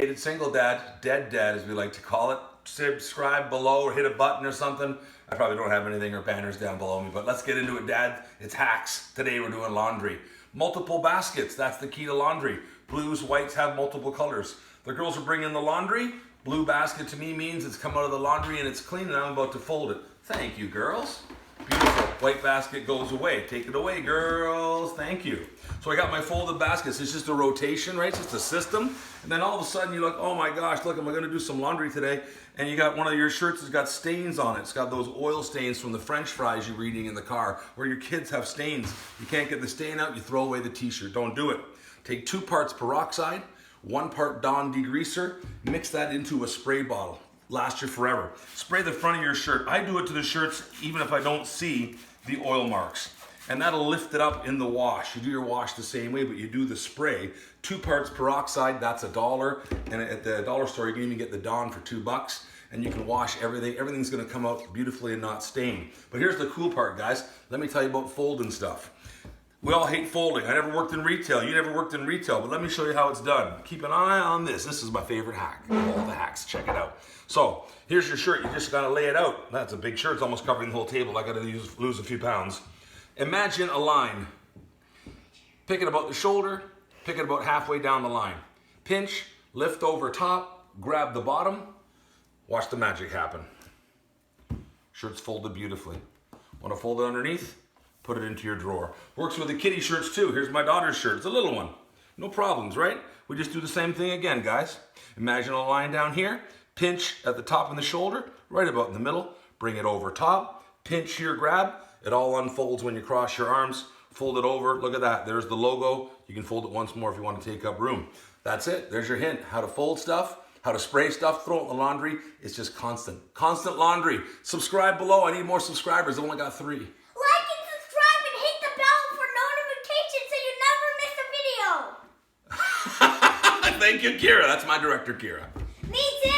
dedicated single dad, dead dad as we like to call it. Subscribe below or hit a button or something. I probably don't have anything or banners down below me, but let's get into it, Dad. It's hacks. Today we're doing laundry. Multiple baskets, that's the key to laundry. Blues, whites have multiple colors. The girls are bringing the laundry. Blue basket to me means it's come out of the laundry and it's clean and I'm about to fold it. Thank you, girls. Beautiful. White basket goes away. Take it away, girls. Thank you. So I got my folded baskets. It's just a rotation, right? It's just a system. And then all of a sudden you look, oh my gosh, look, am I going to do some laundry today? And you got one of your shirts that's got stains on it. It's got those oil stains from the French fries you're eating in the car, where your kids have stains. You can't get the stain out, you throw away the t-shirt. Don't do it. Take 2 parts peroxide, 1 part Dawn degreaser, mix that into a spray bottle. Lasts you forever. Spray the front of your shirt. I do it to the shirts even if I don't see the oil marks. And that'll lift it up in the wash. You do your wash the same way, but you do the spray. 2 parts peroxide, that's $1. And at the dollar store, you can even get the Dawn for $2. And you can wash everything. Everything's gonna come out beautifully and not stain. But here's the cool part, guys. Let me tell you about folding stuff. We all hate folding. I never worked in retail. You never worked in retail, but let me show you how it's done. Keep an eye on this. This is my favorite hack of all the hacks. Check it out. So here's your shirt. You just gotta lay it out. That's a big shirt. It's almost covering the whole table. I gotta lose a few pounds. Imagine a line. Pick it about the shoulder. Pick it about halfway down the line. Pinch, lift over top, grab the bottom. Watch the magic happen. Shirt's folded beautifully. Want to fold it underneath? Put it into your drawer. Works with the kiddie shirts too. Here's my daughter's shirt. It's a little one. No problems, right? We just do the same thing again, guys. Imagine a line down here. Pinch at the top and the shoulder, right about in the middle. Bring it over top. Pinch here, grab. It all unfolds when you cross your arms. Fold it over. Look at that. There's the logo. You can fold it once more if you want to take up room. That's it. There's your hint. How to fold stuff, how to spray stuff, throw it in the laundry. It's just constant. Constant laundry. Subscribe below. I need more subscribers. I only got 3. Like and subscribe and hit the bell for notifications so you never miss a video. Thank you, Kira. That's my director, Kira. Me too.